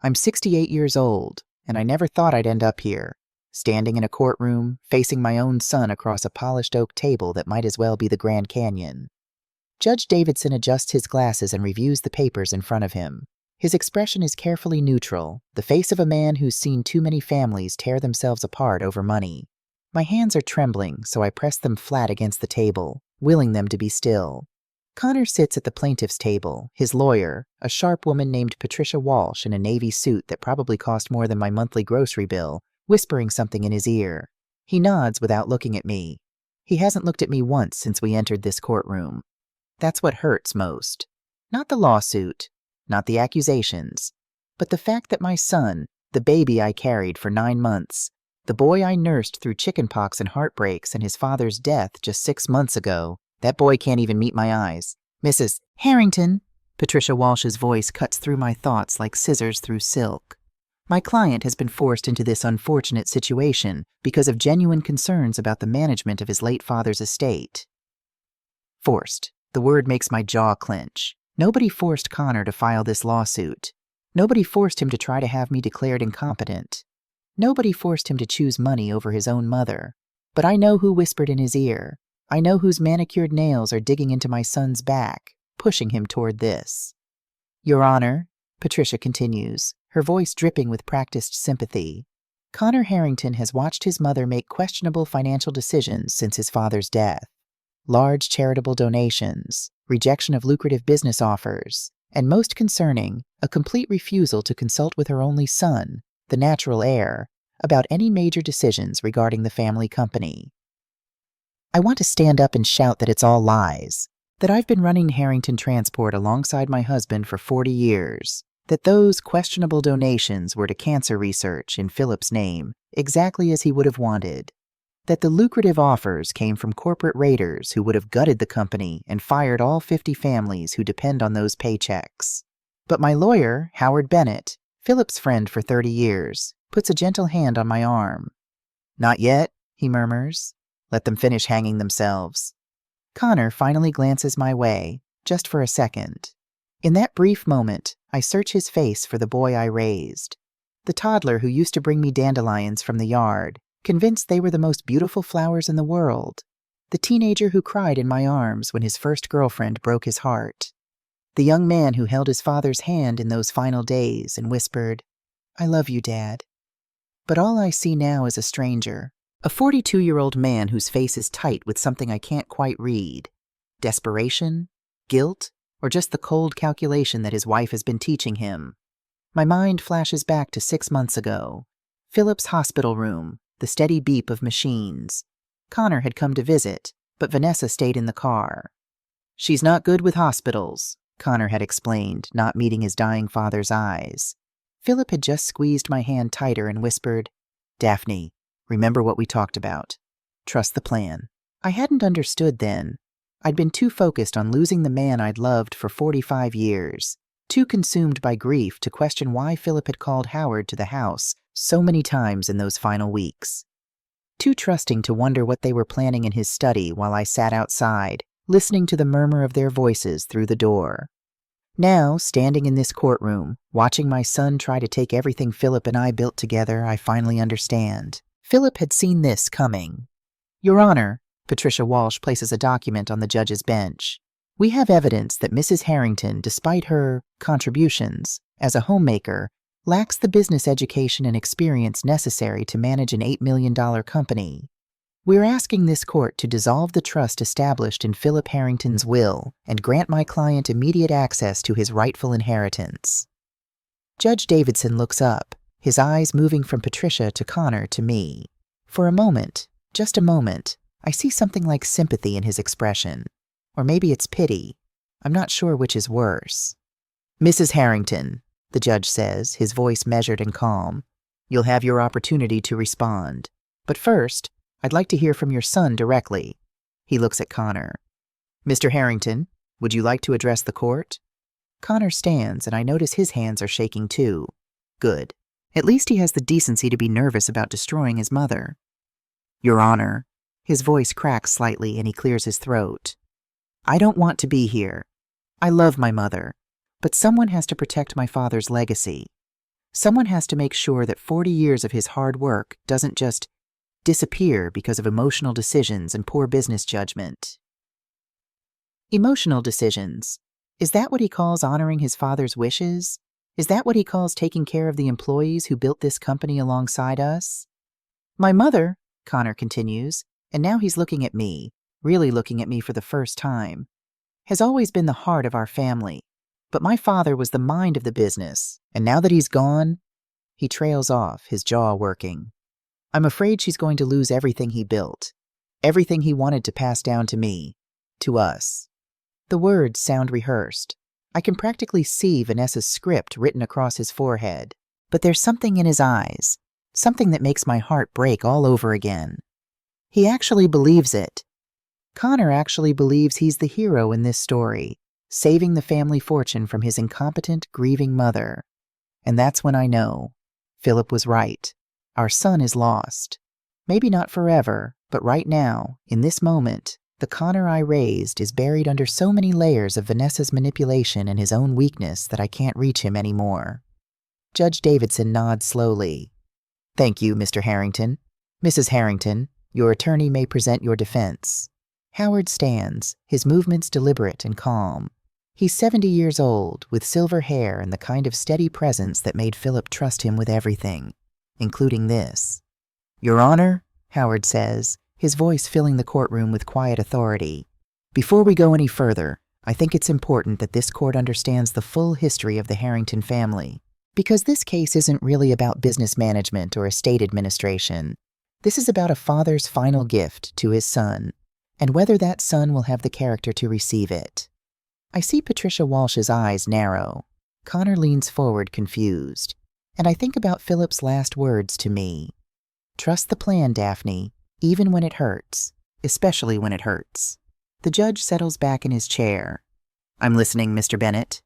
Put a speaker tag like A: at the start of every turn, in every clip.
A: I'm 68 years old, and I never thought I'd end up here, standing in a courtroom, facing my own son across a polished oak table that might as well be the Grand Canyon. Judge Davidson adjusts his glasses and reviews the papers in front of him. His expression is carefully neutral, the face of a man who's seen too many families tear themselves apart over money. My hands are trembling, so I press them flat against the table, willing them to be still. Connor sits at the plaintiff's table, his lawyer, a sharp woman named Patricia Walsh in a navy suit that probably cost more than my monthly grocery bill, whispering something in his ear. He nods without looking at me. He hasn't looked at me once since we entered this courtroom. That's what hurts most. Not the lawsuit, not the accusations, but the fact that my son, the baby I carried for 9 months, the boy I nursed through chickenpox and heartbreaks and his father's death just 6 months ago, that boy can't even meet my eyes. Mrs. Harrington, Patricia Walsh's voice cuts through my thoughts like scissors through silk. My client has been forced into this unfortunate situation because of genuine concerns about the management of his late father's estate. Forced. The word makes my jaw clench. Nobody forced Connor to file this lawsuit. Nobody forced him to try to have me declared incompetent. Nobody forced him to choose money over his own mother. But I know who whispered in his ear. I know whose manicured nails are digging into my son's back, pushing him toward this. Your Honor, Patricia continues, her voice dripping with practiced sympathy. Connor Harrington has watched his mother make questionable financial decisions since his father's death. Large charitable donations, rejection of lucrative business offers, and most concerning, a complete refusal to consult with her only son, the natural heir, about any major decisions regarding the family company. I want to stand up and shout that it's all lies, that I've been running Harrington Transport alongside my husband for 40 years, that those questionable donations were to cancer research in Philip's name, exactly as he would have wanted, that the lucrative offers came from corporate raiders who would have gutted the company and fired all 50 families who depend on those paychecks. But my lawyer, Howard Bennett, Philip's friend for 30 years, puts a gentle hand on my arm. Not yet, he murmurs. Let them finish hanging themselves. Connor finally glances my way, just for a second. In that brief moment, I search his face for the boy I raised. The toddler who used to bring me dandelions from the yard, convinced they were the most beautiful flowers in the world. The teenager who cried in my arms when his first girlfriend broke his heart. The young man who held his father's hand in those final days and whispered, "I love you, Dad." But all I see now is a stranger, a 42-year-old man whose face is tight with something I can't quite read. Desperation? Guilt? Or just the cold calculation that his wife has been teaching him? My mind flashes back to 6 months ago. Philip's hospital room, the steady beep of machines. Connor had come to visit, but Vanessa stayed in the car. She's not good with hospitals, Connor had explained, not meeting his dying father's eyes. Philip had just squeezed my hand tighter and whispered, "Daphne, remember what we talked about. Trust the plan." I hadn't understood then. I'd been too focused on losing the man I'd loved for 45 years, too consumed by grief to question why Philip had called Howard to the house so many times in those final weeks. Too trusting to wonder what they were planning in his study while I sat outside, listening to the murmur of their voices through the door. Now, standing in this courtroom, watching my son try to take everything Philip and I built together, I finally understand. Philip had seen this coming. Your Honor, Patricia Walsh places a document on the judge's bench. We have evidence that Mrs. Harrington, despite her contributions as a homemaker, lacks the business education and experience necessary to manage an $8 million company. We're asking this court to dissolve the trust established in Philip Harrington's will and grant my client immediate access to his rightful inheritance. Judge Davidson looks up, his eyes moving from Patricia to Connor to me. For a moment, just a moment, I see something like sympathy in his expression. Or maybe it's pity. I'm not sure which is worse. Mrs. Harrington, the judge says, his voice measured and calm, you'll have your opportunity to respond. But first, I'd like to hear from your son directly. He looks at Connor. Mr. Harrington, would you like to address the court? Connor stands, and I notice his hands are shaking too. Good. At least he has the decency to be nervous about destroying his mother. Your Honor. His voice cracks slightly and he clears his throat. I don't want to be here. I love my mother, but someone has to protect my father's legacy. Someone has to make sure that 40 years of his hard work doesn't just disappear because of emotional decisions and poor business judgment. Emotional decisions. Is that what he calls honoring his father's wishes? Is that what he calls taking care of the employees who built this company alongside us? My mother, Connor continues, and now he's looking at me, really looking at me for the first time, has always been the heart of our family. But my father was the mind of the business, and now that he's gone, he trails off, his jaw working. I'm afraid she's going to lose everything he built, everything he wanted to pass down to me, to us. The words sound rehearsed. I can practically see Vanessa's script written across his forehead, but there's something in his eyes, something that makes my heart break all over again. He actually believes it. Connor actually believes he's the hero in this story, saving the family fortune from his incompetent, grieving mother. And that's when I know. Philip was right. Our son is lost. Maybe not forever, but right now, in this moment, the Connor I raised is buried under so many layers of Vanessa's manipulation and his own weakness that I can't reach him anymore. Judge Davidson nods slowly. Thank you, Mr. Harrington. Mrs. Harrington, your attorney may present your defense. Howard stands, his movements deliberate and calm. He's 70 years old, with silver hair and the kind of steady presence that made Philip trust him with everything, including this. Your Honor, Howard says, his voice filling the courtroom with quiet authority. Before we go any further, I think it's important that this court understands the full history of the Harrington family, because this case isn't really about business management or estate administration. This is about a father's final gift to his son, and whether that son will have the character to receive it. I see Patricia Walsh's eyes narrow. Connor leans forward confused, and I think about Philip's last words to me. Trust the plan, Daphne, even when it hurts, especially when it hurts. The judge settles back in his chair. I'm listening, Mr. Bennett.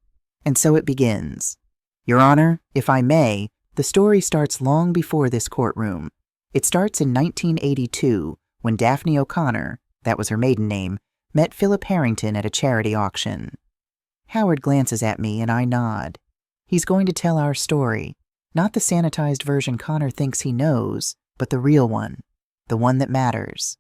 A: And so it begins. Your Honor, if I may, the story starts long before this courtroom. It starts in 1982, when Daphne O'Connor, that was her maiden name, met Philip Harrington at a charity auction. Howard glances at me and I nod. He's going to tell our story, not the sanitized version Connor thinks he knows, but the real one, the one that matters.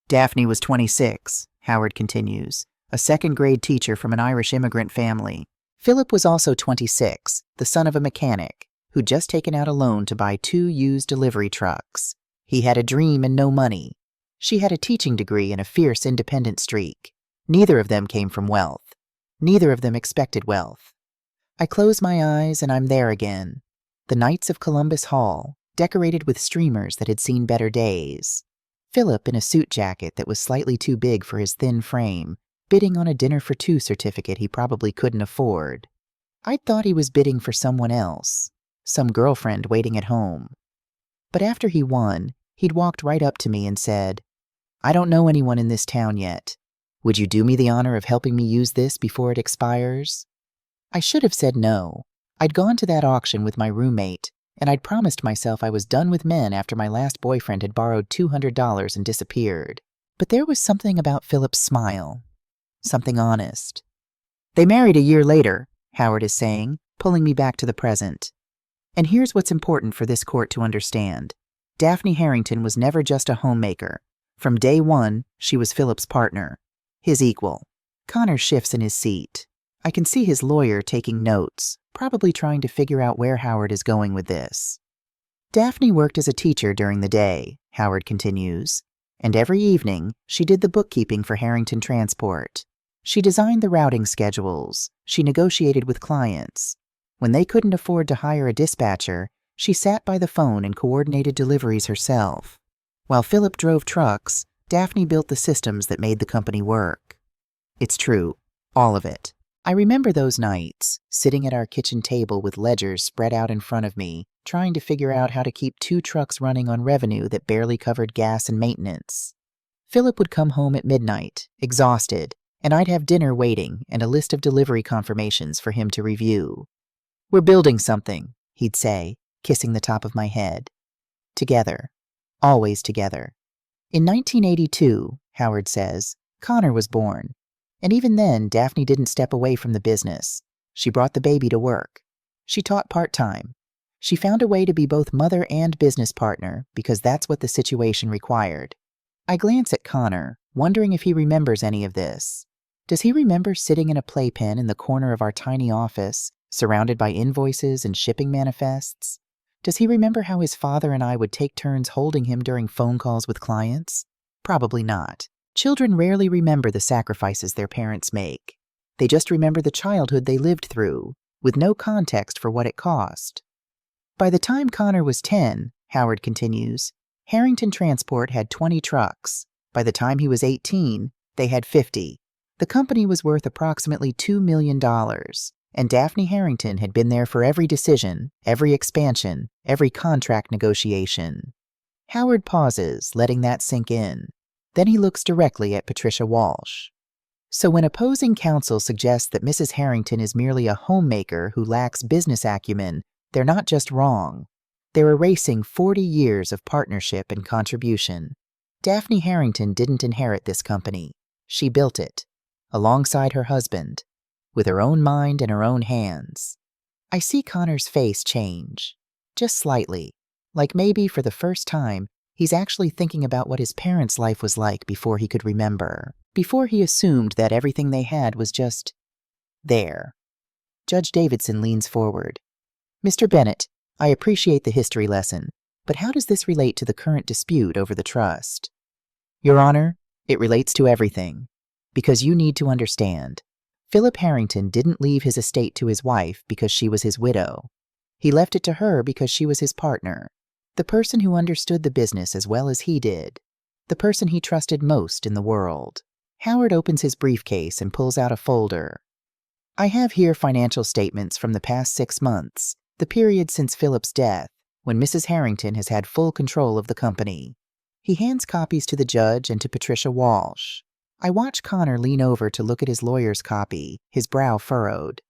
A: Daphne was 26, Howard continues, a second-grade teacher from an Irish immigrant family. Philip was also 26, the son of a mechanic, who'd just taken out a loan to buy 2 used delivery trucks. He had a dream and no money. She had a teaching degree and a fierce independent streak. Neither of them came from wealth. Neither of them expected wealth. I close my eyes and I'm there again. The Knights of Columbus Hall, decorated with streamers that had seen better days. Philip in a suit jacket that was slightly too big for his thin frame, bidding on a dinner-for-2 certificate he probably couldn't afford. I'd thought he was bidding for someone else, some girlfriend waiting at home. But after he won, he'd walked right up to me and said, I don't know anyone in this town yet. Would you do me the honor of helping me use this before it expires? I should have said no. I'd gone to that auction with my roommate, and I'd promised myself I was done with men after my last boyfriend had borrowed $200 and disappeared. But there was something about Philip's smile. Something honest. They married a year later, Howard is saying, pulling me back to the present. And here's what's important for this court to understand. Daphne Harrington was never just a homemaker. From day one, she was Philip's partner, his equal. Connor shifts in his seat. I can see his lawyer taking notes, probably trying to figure out where Howard is going with this. Daphne worked as a teacher during the day, Howard continues, and every evening she did the bookkeeping for Harrington Transport. She designed the routing schedules. She negotiated with clients. When they couldn't afford to hire a dispatcher, she sat by the phone and coordinated deliveries herself. While Philip drove trucks, Daphne built the systems that made the company work. It's true, all of it. I remember those nights, sitting at our kitchen table with ledgers spread out in front of me, trying to figure out how to keep 2 trucks running on revenue that barely covered gas and maintenance. Philip would come home at midnight, exhausted, and I'd have dinner waiting and a list of delivery confirmations for him to review. We're building something, he'd say, kissing the top of my head. Together. Always together. In 1982, Howard says, Connor was born. And even then, Daphne didn't step away from the business. She brought the baby to work. She taught part-time. She found a way to be both mother and business partner because that's what the situation required. I glance at Connor, wondering if he remembers any of this. Does he remember sitting in a playpen in the corner of our tiny office, surrounded by invoices and shipping manifests? Does he remember how his father and I would take turns holding him during phone calls with clients? Probably not. Children rarely remember the sacrifices their parents make. They just remember the childhood they lived through, with no context for what it cost. By the time Connor was 10, Howard continues, Harrington Transport had 20 trucks. By the time he was 18, they had 50. The company was worth approximately $2 million, and Daphne Harrington had been there for every decision, every expansion, every contract negotiation. Howard pauses, letting that sink in. Then he looks directly at Patricia Walsh. So when opposing counsel suggests that Mrs. Harrington is merely a homemaker who lacks business acumen, they're not just wrong. They're erasing 40 years of partnership and contribution. Daphne Harrington didn't inherit this company. She built it, alongside her husband, with her own mind and her own hands. I see Connor's face change, just slightly, like maybe for the first time, he's actually thinking about what his parents' life was like before he could remember, before he assumed that everything they had was just there. Judge Davidson leans forward. Mr. Bennett, I appreciate the history lesson, but how does this relate to the current dispute over the trust? Your Honor, it relates to everything, because you need to understand. Philip Harrington didn't leave his estate to his wife because she was his widow. He left it to her because she was his partner, the person who understood the business as well as he did, the person he trusted most in the world. Howard opens his briefcase and pulls out a folder. I have here financial statements from the past 6 months, the period since Philip's death, when Mrs. Harrington has had full control of the company. He hands copies to the judge and to Patricia Walsh. I watch Connor lean over to look at his lawyer's copy, his brow furrowed.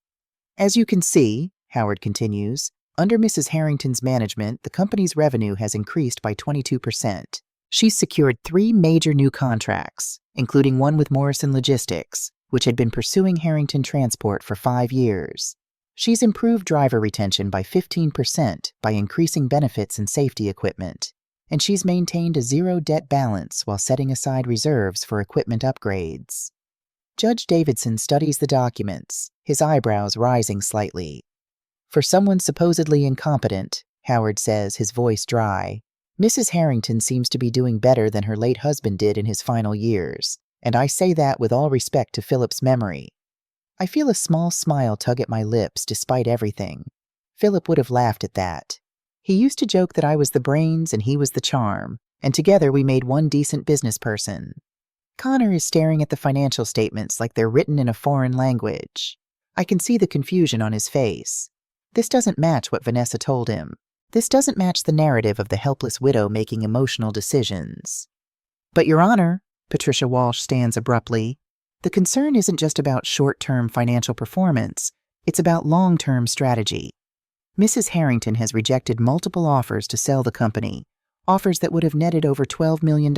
A: As you can see, Howard continues, under Mrs. Harrington's management, the company's revenue has increased by 22%. She's secured 3 major new contracts, including one with Morrison Logistics, which had been pursuing Harrington Transport for 5 years. She's improved driver retention by 15% by increasing benefits and safety equipment, and she's maintained a zero-debt balance while setting aside reserves for equipment upgrades. Judge Davidson studies the documents, his eyebrows rising slightly. For someone supposedly incompetent, Howard says, his voice dry, Mrs. Harrington seems to be doing better than her late husband did in his final years, and I say that with all respect to Philip's memory. I feel a small smile tug at my lips despite everything. Philip would have laughed at that. He used to joke that I was the brains and he was the charm, and together we made one decent business person. Connor is staring at the financial statements like they're written in a foreign language. I can see the confusion on his face. This doesn't match what Vanessa told him. This doesn't match the narrative of the helpless widow making emotional decisions. But Your Honor, Patricia Walsh stands abruptly, the concern isn't just about short-term financial performance, it's about long-term strategy. Mrs. Harrington has rejected multiple offers to sell the company, offers that would have netted over $12 million.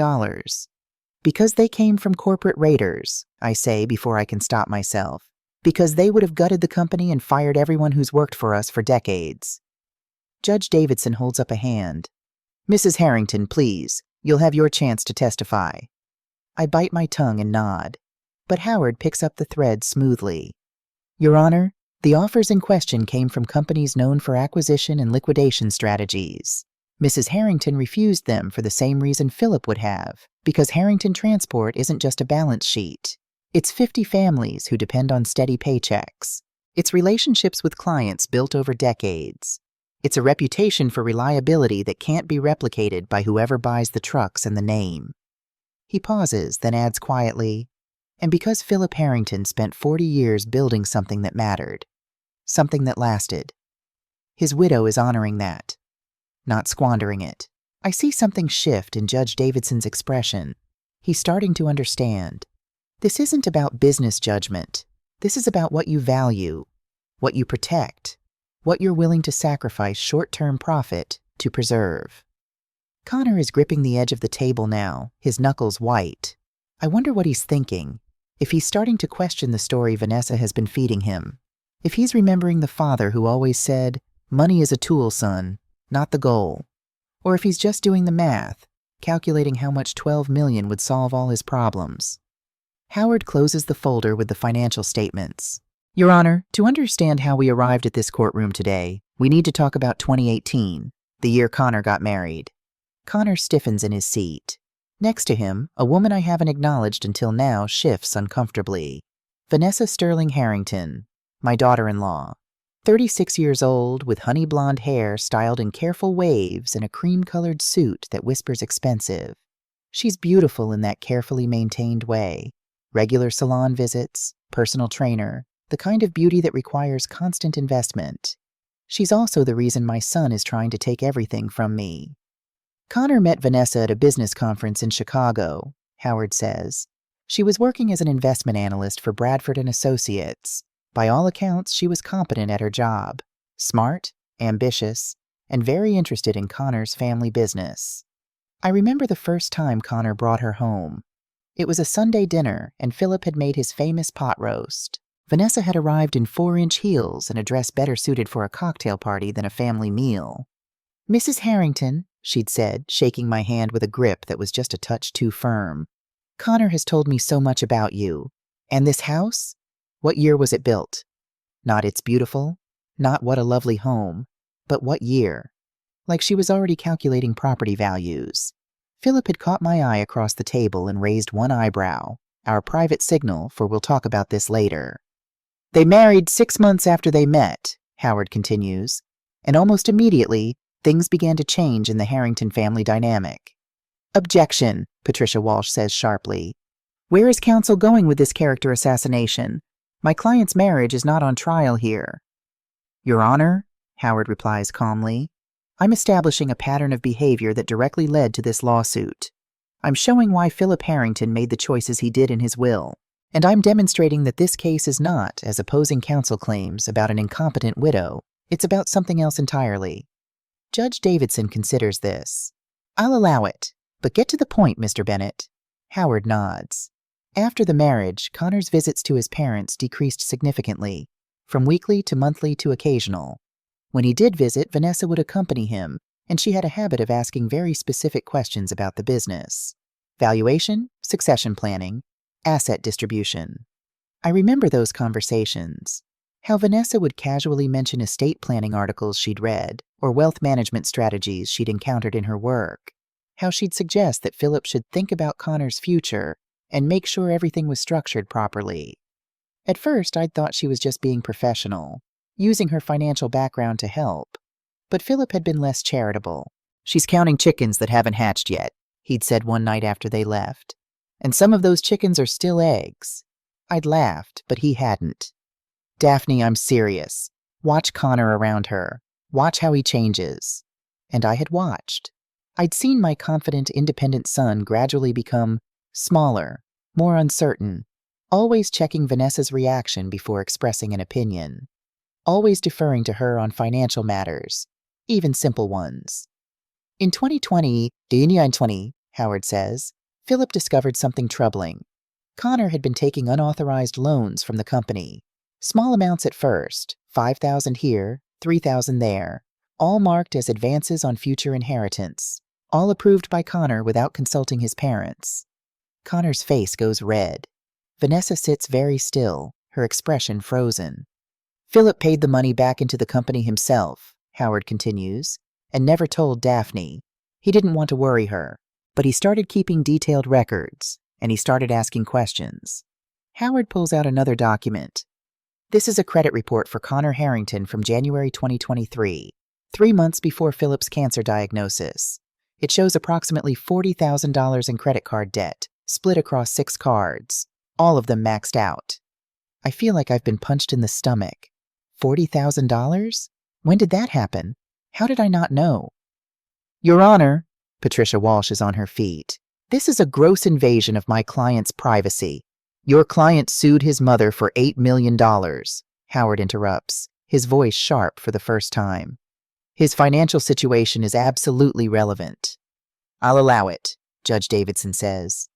A: Because they came from corporate raiders, I say before I can stop myself, because they would have gutted the company and fired everyone who's worked for us for decades. Judge Davidson holds up a hand. Mrs. Harrington, please, you'll have your chance to testify. I bite my tongue and nod. But Howard picks up the thread smoothly. Your Honor, the offers in question came from companies known for acquisition and liquidation strategies. Mrs. Harrington refused them for the same reason Philip would have, because Harrington Transport isn't just a balance sheet. It's 50 families who depend on steady paychecks. It's relationships with clients built over decades. It's a reputation for reliability that can't be replicated by whoever buys the trucks and the name. He pauses, then adds quietly, and because Philip Harrington spent 40 years building something that mattered, something that lasted. His widow is honoring that, not squandering it. I see something shift in Judge Davidson's expression. He's starting to understand. This isn't about business judgment. This is about what you value, what you protect, what you're willing to sacrifice short-term profit to preserve. Connor is gripping the edge of the table now, his knuckles white. I wonder what he's thinking. If he's starting to question the story Vanessa has been feeding him. If he's remembering the father who always said, Money is a tool, son, not the goal. Or if he's just doing the math, calculating how much $12 million would solve all his problems. Howard closes the folder with the financial statements. Your Honor, to understand how we arrived at this courtroom today, we need to talk about 2018, the year Connor got married. Connor stiffens in his seat. Next to him, a woman I haven't acknowledged until now shifts uncomfortably. Vanessa Sterling Harrington, my daughter-in-law. 36 years old, with honey blonde hair styled in careful waves and a cream-colored suit that whispers expensive. She's beautiful in that carefully maintained way. Regular salon visits, personal trainer, the kind of beauty that requires constant investment. She's also the reason my son is trying to take everything from me. Connor met Vanessa at a business conference in Chicago, Howard says. She was working as an investment analyst for Bradford & Associates. By all accounts, she was competent at her job, smart, ambitious, and very interested in Connor's family business. I remember the first time Connor brought her home. It was a Sunday dinner, and Philip had made his famous pot roast. Vanessa had arrived in 4-inch heels and a dress better suited for a cocktail party than a family meal. Mrs. Harrington, she'd said, shaking my hand with a grip that was just a touch too firm. Connor has told me so much about you. And this house? What year was it built? Not it's beautiful, not what a lovely home, but what year? Like she was already calculating property values. Philip had caught my eye across the table and raised one eyebrow, our private signal for we'll talk about this later. They married 6 months after they met, Howard continues, and almost immediately, things began to change in the Harrington family dynamic. Objection, Patricia Walsh says sharply. Where is counsel going with this character assassination? My client's marriage is not on trial here. Your Honor, Howard replies calmly, I'm establishing a pattern of behavior that directly led to this lawsuit. I'm showing why Philip Harrington made the choices he did in his will, and I'm demonstrating that this case is not, as opposing counsel claims, about an incompetent widow. It's about something else entirely. Judge Davidson considers this. I'll allow it, but get to the point, Mr. Bennett. Howard nods. After the marriage, Connor's visits to his parents decreased significantly, from weekly to monthly to occasional. When he did visit, Vanessa would accompany him, and she had a habit of asking very specific questions about the business. Valuation, succession planning, asset distribution. I remember those conversations. How Vanessa would casually mention estate planning articles she'd read, or wealth management strategies she'd encountered in her work. How she'd suggest that Philip should think about Connor's future and make sure everything was structured properly. At first, I'd thought she was just being professional, using her financial background to help. But Philip had been less charitable. She's counting chickens that haven't hatched yet, he'd said one night after they left. And some of those chickens are still eggs. I'd laughed, but he hadn't. Daphne, I'm serious. Watch Connor around her. Watch how he changes. And I had watched. I'd seen my confident, independent son gradually become smaller, more uncertain, always checking Vanessa's reaction before expressing an opinion, always deferring to her on financial matters, even simple ones. In 2020, Howard says, Philip discovered something troubling. Connor had been taking unauthorized loans from the company. Small amounts at first, $5,000 here, $3,000 there, all marked as advances on future inheritance, all approved by Connor without consulting his parents. Connor's face goes red. Vanessa sits very still, her expression frozen. Philip paid the money back into the company himself, Howard continues, and never told Daphne. He didn't want to worry her, but he started keeping detailed records, and he started asking questions. Howard pulls out another document. This is a credit report for Connor Harrington from January 2023, 3 months before Philip's cancer diagnosis. It shows approximately $40,000 in credit card debt, split across 6 cards, all of them maxed out. I feel like I've been punched in the stomach. $40,000? When did that happen? How did I not know? Your Honor, Patricia Walsh is on her feet. This is a gross invasion of my client's privacy. Your client sued his mother for $8 million, Howard interrupts, his voice sharp for the first time. His financial situation is absolutely relevant. I'll allow it, Judge Davidson says.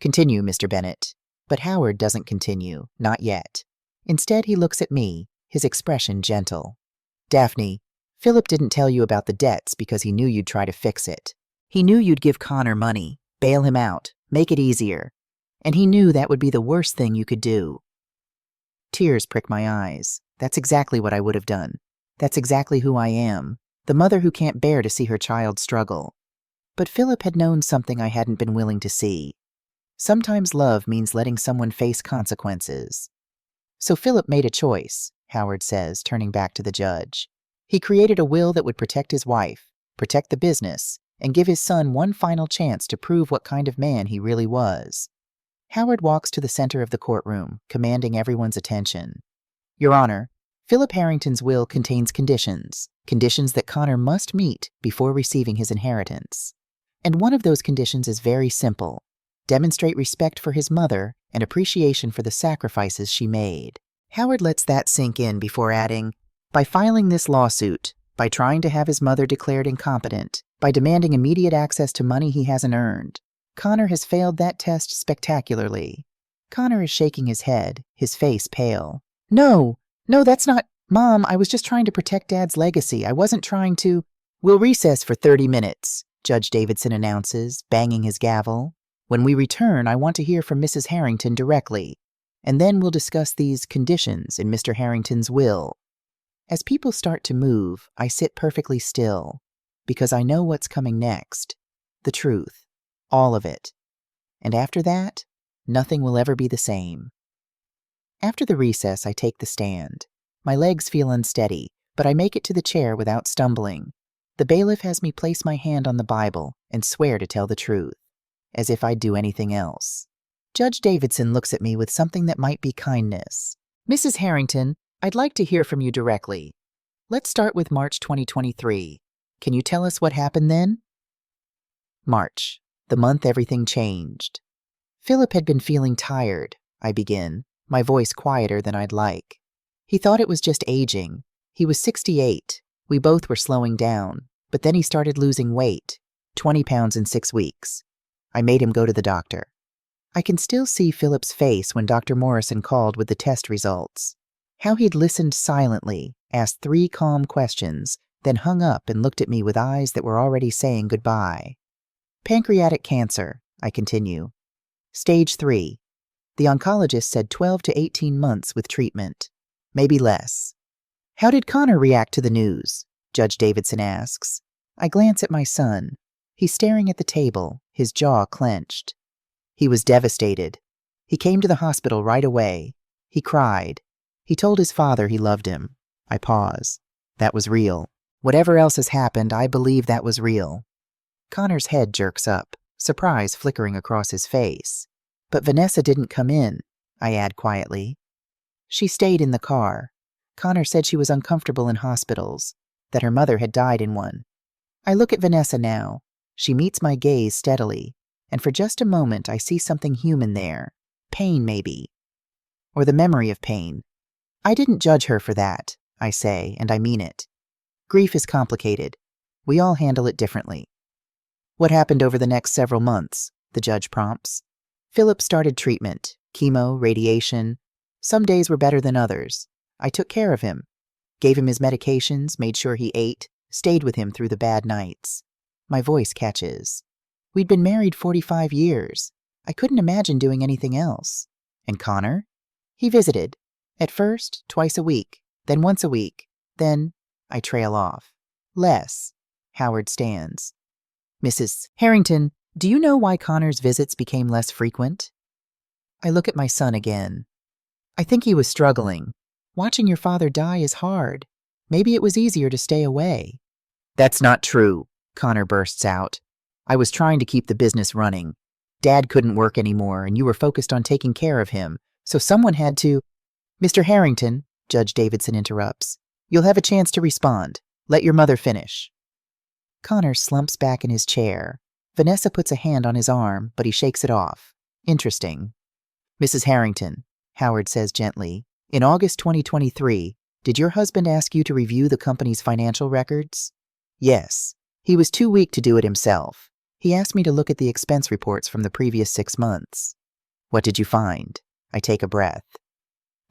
A: Continue, Mr. Bennett. But Howard doesn't continue, not yet. Instead, he looks at me, his expression gentle. Daphne, Philip didn't tell you about the debts because he knew you'd try to fix it. He knew you'd give Connor money, bail him out, make it easier. And he knew that would be the worst thing you could do. Tears prick my eyes. That's exactly what I would have done. That's exactly who I am, the mother who can't bear to see her child struggle. But Philip had known something I hadn't been willing to see. Sometimes love means letting someone face consequences. So Philip made a choice, Howard says, turning back to the judge. He created a will that would protect his wife, protect the business, and give his son one final chance to prove what kind of man he really was. Howard walks to the center of the courtroom, commanding everyone's attention. Your Honor, Philip Harrington's will contains conditions that Connor must meet before receiving his inheritance. And one of those conditions is very simple. Demonstrate respect for his mother and appreciation for the sacrifices she made. Howard lets that sink in before adding, by filing this lawsuit, by trying to have his mother declared incompetent, by demanding immediate access to money he hasn't earned, Connor has failed that test spectacularly. Connor is shaking his head, his face pale. No, that's not... Mom, I was just trying to protect Dad's legacy. I wasn't trying to... We'll recess for 30 minutes, Judge Davidson announces, banging his gavel. When we return, I want to hear from Mrs. Harrington directly, and then we'll discuss these conditions in Mr. Harrington's will. As people start to move, I sit perfectly still, because I know what's coming next. The truth. All of it. And after that, nothing will ever be the same. After the recess, I take the stand. My legs feel unsteady, but I make it to the chair without stumbling. The bailiff has me place my hand on the Bible and swear to tell the truth, as if I'd do anything else. Judge Davidson looks at me with something that might be kindness. Mrs. Harrington, I'd like to hear from you directly. Let's start with March 2023. Can you tell us what happened then? March, the month everything changed. Philip had been feeling tired, I begin, my voice quieter than I'd like. He thought it was just aging. He was 68. We both were slowing down, but then he started losing weight, 20 pounds in 6 weeks. I made him go to the doctor. I can still see Philip's face when Dr. Morrison called with the test results. How he'd listened silently, asked 3 calm questions, then hung up and looked at me with eyes that were already saying goodbye. Pancreatic cancer, I continue. Stage 3. The oncologist said 12 to 18 months with treatment. Maybe less. How did Connor react to the news? Judge Davidson asks. I glance at my son. He's staring at the table, his jaw clenched. He was devastated. He came to the hospital right away. He cried. He told his father he loved him. I pause. That was real. Whatever else has happened, I believe that was real. Connor's head jerks up, surprise flickering across his face. But Vanessa didn't come in, I add quietly. She stayed in the car. Connor said she was uncomfortable in hospitals, that her mother had died in one. I look at Vanessa now. She meets my gaze steadily, and for just a moment I see something human there. Pain, maybe. Or the memory of pain. I didn't judge her for that, I say, and I mean it. Grief is complicated. We all handle it differently. What happened over the next several months? The judge prompts. Philip started treatment, chemo, radiation. Some days were better than others. I took care of him, gave him his medications, made sure he ate, stayed with him through the bad nights. My voice catches. We'd been married 45 years. I couldn't imagine doing anything else. And Connor? He visited. At first, twice a week, then once a week, then I trail off. Less. Howard stands. Mrs. Harrington, do you know why Connor's visits became less frequent? I look at my son again. I think he was struggling. Watching your father die is hard. Maybe it was easier to stay away. That's not true, Connor bursts out. I was trying to keep the business running. Dad couldn't work anymore, and you were focused on taking care of him, so someone had to... Mr. Harrington, Judge Davidson interrupts. You'll have a chance to respond. Let your mother finish. Connor slumps back in his chair. Vanessa puts a hand on his arm, but he shakes it off. Interesting. Mrs. Harrington, Howard says gently, in August 2023, did your husband ask you to review the company's financial records? Yes. He was too weak to do it himself. He asked me to look at the expense reports from the previous 6 months. What did you find? I take a breath.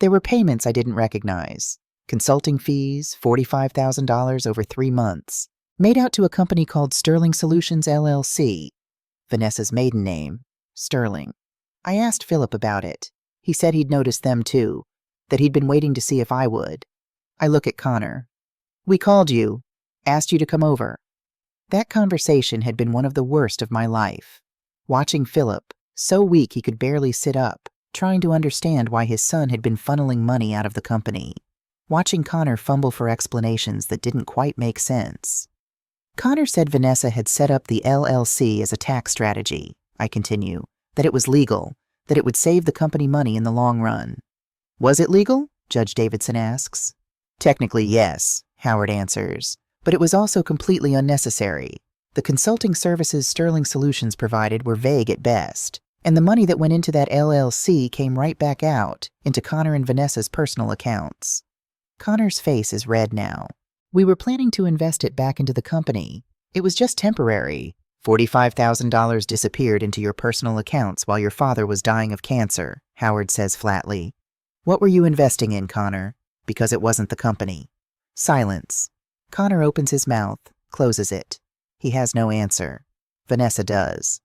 A: There were payments I didn't recognize. Consulting fees, $45,000 over 3 months. Made out to a company called Sterling Solutions LLC. Vanessa's maiden name, Sterling. I asked Philip about it. He said he'd noticed them too, that he'd been waiting to see if I would. I look at Connor. We called you, asked you to come over. That conversation had been one of the worst of my life. Watching Philip, so weak he could barely sit up, trying to understand why his son had been funneling money out of the company. Watching Connor fumble for explanations that didn't quite make sense. Connor said Vanessa had set up the LLC as a tax strategy, I continue, that it was legal, that it would save the company money in the long run. Was it legal? Judge Davidson asks. Technically, yes, Howard answers, but it was also completely unnecessary. The consulting services Sterling Solutions provided were vague at best, and the money that went into that LLC came right back out, into Connor and Vanessa's personal accounts. Connor's face is red now. We were planning to invest it back into the company. It was just temporary. $45,000 disappeared into your personal accounts while your father was dying of cancer, Howard says flatly. What were you investing in, Connor? Because it wasn't the company. Silence. Connor opens his mouth, closes it. He has no answer. Vanessa does.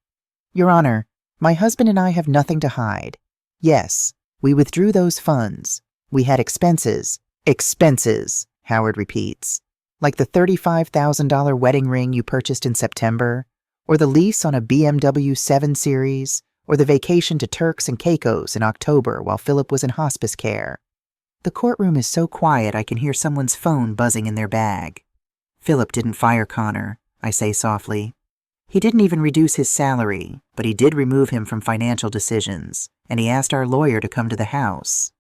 A: Your Honor, my husband and I have nothing to hide. Yes, we withdrew those funds. We had expenses. Expenses, Howard repeats. Like the $35,000 wedding ring you purchased in September, or the lease on a BMW 7 Series, or the vacation to Turks and Caicos in October while Philip was in hospice care. The courtroom is so quiet I can hear someone's phone buzzing in their bag. Philip didn't fire Connor, I say softly. He didn't even reduce his salary, but he did remove him from financial decisions, and he asked our lawyer to come to the house.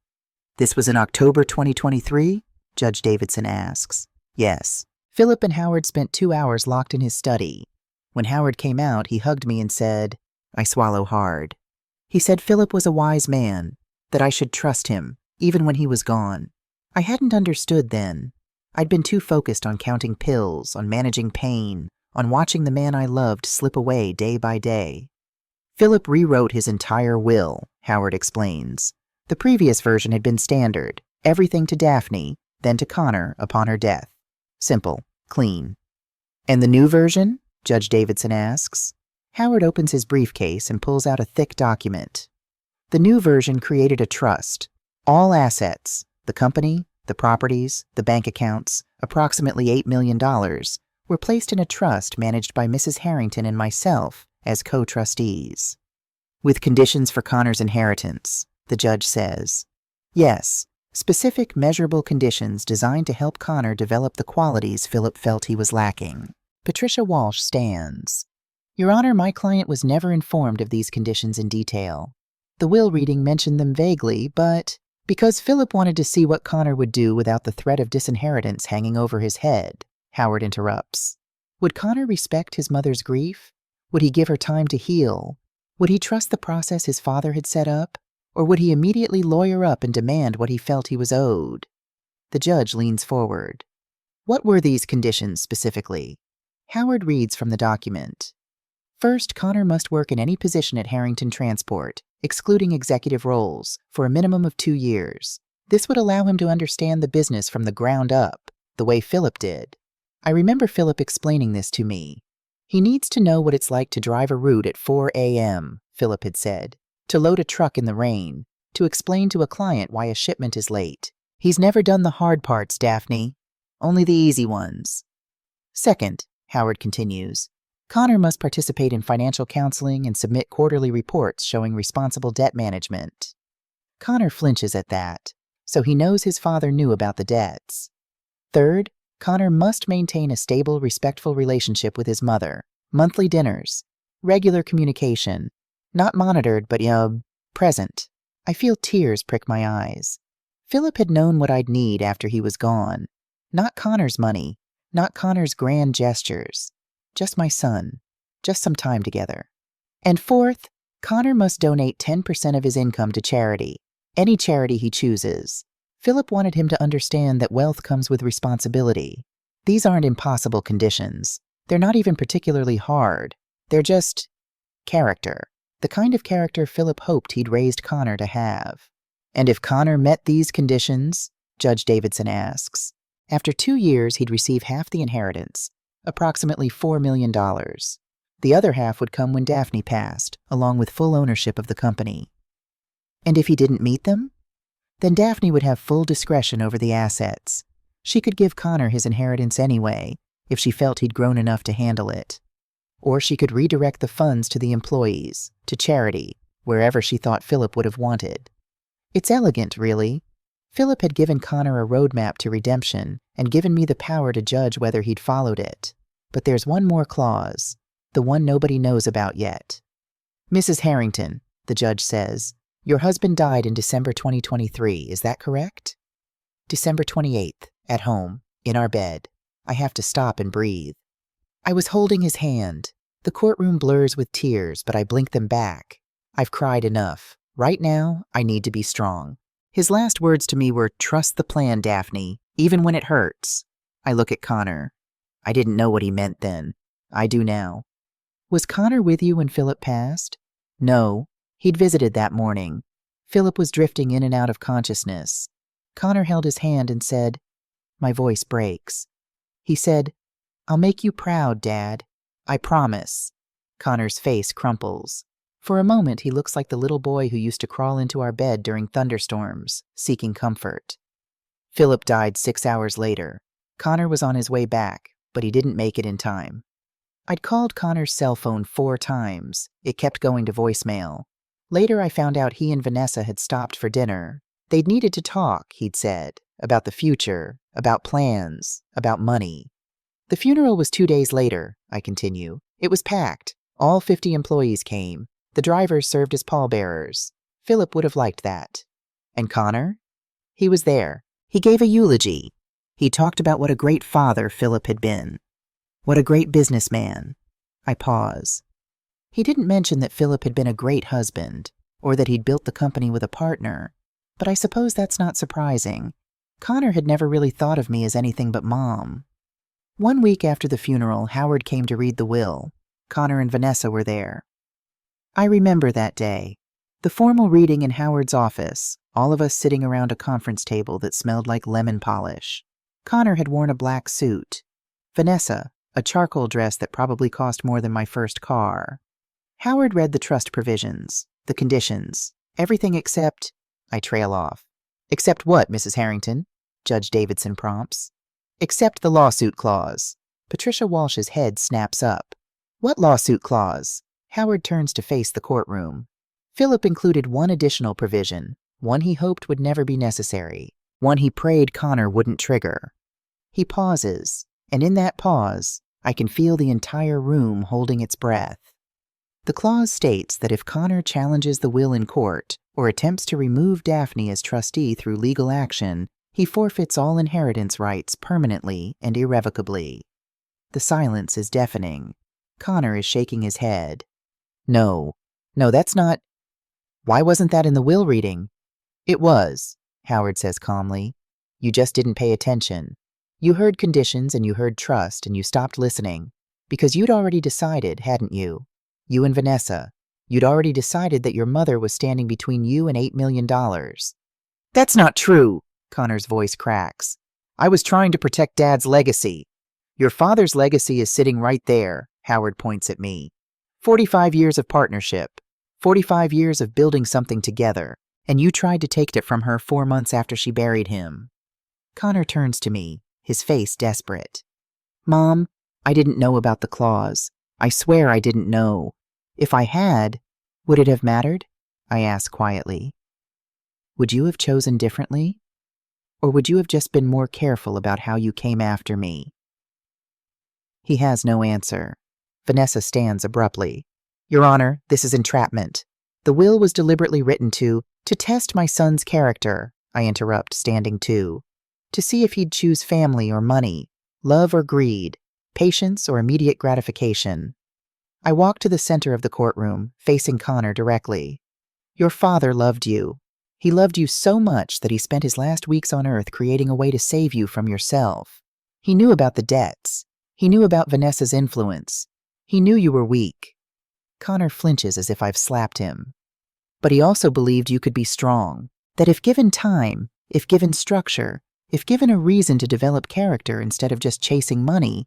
A: This was in October 2023? Judge Davidson asks. Yes. Philip and Howard spent 2 hours locked in his study. When Howard came out, he hugged me and said, I swallow hard. He said Philip was a wise man, that I should trust him, even when he was gone. I hadn't understood then. I'd been too focused on counting pills, on managing pain, on watching the man I loved slip away day by day. Philip rewrote his entire will, Howard explains. The previous version had been standard, everything to Daphne, then to Connor upon her death. Simple, clean. And the new version? Judge Davidson asks. Howard opens his briefcase and pulls out a thick document. The new version created a trust. All assets, the company, the properties, the bank accounts, approximately $8 million, were placed in a trust managed by Mrs. Harrington and myself as co-trustees. With conditions for Connor's inheritance, the judge says. Yes, specific measurable conditions designed to help Connor develop the qualities Philip felt he was lacking. Patricia Walsh stands. Your Honor, my client was never informed of these conditions in detail. The will reading mentioned them vaguely, but because Philip wanted to see what Connor would do without the threat of disinheritance hanging over his head, Howard interrupts. Would Connor respect his mother's grief? Would he give her time to heal? Would he trust the process his father had set up? Or would he immediately lawyer up and demand what he felt he was owed? The judge leans forward. What were these conditions specifically? Howard reads from the document. First, Connor must work in any position at Harrington Transport, excluding executive roles, for a minimum of 2 years. This would allow him to understand the business from the ground up, the way Philip did. I remember Philip explaining this to me. He needs to know what it's like to drive a route at 4 a.m., Philip had said, to load a truck in the rain, to explain to a client why a shipment is late. He's never done the hard parts, Daphne, only the easy ones. Second, Howard continues, Connor must participate in financial counseling and submit quarterly reports showing responsible debt management. Connor flinches at that, so he knows his father knew about the debts. Third, Connor must maintain a stable, respectful relationship with his mother, monthly dinners, regular communication, not monitored, but, present. I feel tears prick my eyes. Philip had known what I'd need after he was gone. Not Connor's money, not Connor's grand gestures. Just my son, just some time together. And fourth, Connor must donate 10% of his income to charity, any charity he chooses. Philip wanted him to understand that wealth comes with responsibility. These aren't impossible conditions. They're not even particularly hard. They're just character, the kind of character Philip hoped he'd raised Connor to have. And if Connor met these conditions, Judge Davidson asks. After 2 years, he'd receive half the inheritance, approximately $4 million. The other half would come when Daphne passed, along with full ownership of the company. And if he didn't meet them? Then Daphne would have full discretion over the assets. She could give Connor his inheritance anyway, if she felt he'd grown enough to handle it. Or she could redirect the funds to the employees, to charity, wherever she thought Philip would have wanted. It's elegant, really. Philip had given Connor a roadmap to redemption and given me the power to judge whether he'd followed it. But there's one more clause, the one nobody knows about yet. Mrs. Harrington, the judge says, your husband died in December 2023, is that correct? December 28th, at home, in our bed. I have to stop and breathe. I was holding his hand. The courtroom blurs with tears, but I blink them back. I've cried enough. Right now, I need to be strong. His last words to me were, trust the plan, Daphne, even when it hurts. I look at Connor. I didn't know what he meant then. I do now. Was Connor with you when Philip passed? No. He'd visited that morning. Philip was drifting in and out of consciousness. Connor held his hand and said, my voice breaks. He said, I'll make you proud, Dad. I promise. Connor's face crumples. For a moment, he looks like the little boy who used to crawl into our bed during thunderstorms, seeking comfort. Philip died 6 hours later. Connor was on his way back, but he didn't make it in time. I'd called Connor's cell phone 4 times. It kept going to voicemail. Later, I found out he and Vanessa had stopped for dinner. They'd needed to talk, he'd said, about the future, about plans, about money. The funeral was 2 days later, I continue. It was packed. All 50 employees came. The drivers served as pallbearers. Philip would have liked that. And Connor? He was there. He gave a eulogy. He talked about what a great father Philip had been. What a great businessman. I pause. He didn't mention that Philip had been a great husband, or that he'd built the company with a partner. But I suppose that's not surprising. Connor had never really thought of me as anything but Mom. 1 week after the funeral, Howard came to read the will. Connor and Vanessa were there. I remember that day. The formal reading in Howard's office, all of us sitting around a conference table that smelled like lemon polish. Connor had worn a black suit. Vanessa, a charcoal dress that probably cost more than my first car. Howard read the trust provisions, the conditions, everything except... I trail off. Except what, Mrs. Harrington? Judge Davidson prompts. Except the lawsuit clause. Patricia Walsh's head snaps up. What lawsuit clause? Howard turns to face the courtroom. Philip included one additional provision, one he hoped would never be necessary, one he prayed Connor wouldn't trigger. He pauses, and in that pause, I can feel the entire room holding its breath. The clause states that if Connor challenges the will in court or attempts to remove Daphne as trustee through legal action, he forfeits all inheritance rights permanently and irrevocably. The silence is deafening. Connor is shaking his head. No, that's not... Why wasn't that in the will reading? It was, Howard says calmly. You just didn't pay attention. You heard conditions and you heard trust and you stopped listening. Because you'd already decided, hadn't you? You and Vanessa. You'd already decided that your mother was standing between you and $8 million. That's not true, Connor's voice cracks. I was trying to protect Dad's legacy. Your father's legacy is sitting right there, Howard points at me. 45 years of partnership, 45 years of building something together, and you tried to take it from her 4 months after she buried him. Connor turns to me, his face desperate. Mom, I didn't know about the clause. I swear I didn't know. If I had, would it have mattered? I ask quietly. Would you have chosen differently? Or would you have just been more careful about how you came after me? He has no answer. Vanessa stands abruptly. Your Honor, this is entrapment. The will was deliberately written to test my son's character, I interrupt, standing too. To see if he'd choose family or money, love or greed, patience or immediate gratification. I walk to the center of the courtroom, facing Connor directly. Your father loved you. He loved you so much that he spent his last weeks on earth creating a way to save you from yourself. He knew about the debts. He knew about Vanessa's influence. He knew you were weak. Connor flinches as if I've slapped him. But he also believed you could be strong, that if given time, if given structure, If given a reason to develop character instead of just chasing money,